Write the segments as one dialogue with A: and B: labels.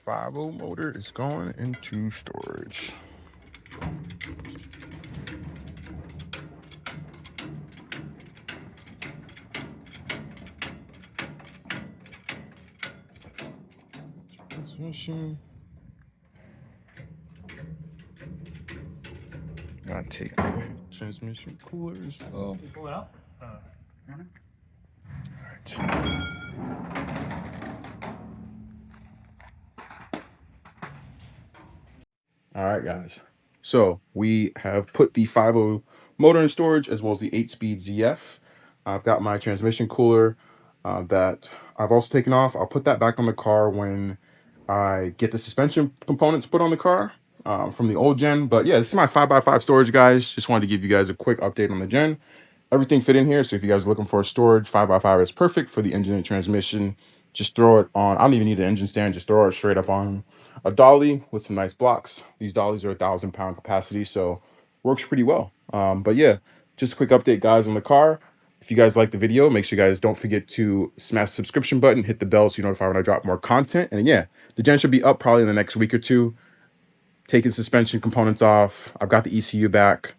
A: 5.0 motor is going into storage. Transmission. Gotta take the transmission cooler as well.
B: Pull it out.
A: Alright. Alright, guys. So we have put the 5.0 motor in storage as well as the 8-speed ZF. I've got my transmission cooler that I've also taken off. I'll put that back on the car when I get the suspension components put on the car from the old gen. But yeah, this is my 5x5 storage, guys. Just wanted to give you guys a quick update on the gen. Everything fit in here, so if you guys are looking for a storage, 5x5 is perfect for the engine and transmission. Just throw it on. I don't even need an engine stand. Just throw it straight up on a dolly with some nice blocks. These dollies are 1,000-pound capacity, so works pretty well. But yeah, just a quick update, guys, on the car. If you guys like the video, make sure you guys don't forget to smash the subscription button, hit the bell so you're notified when I drop more content. And yeah, the gen should be up probably in the next week or two. Taking suspension components off. I've got the ECU back.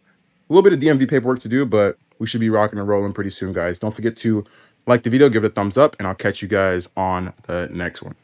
A: A little bit of DMV paperwork to do, but we should be rocking and rolling pretty soon, guys. Don't forget to like the video, give it a thumbs up, and I'll catch you guys on the next one.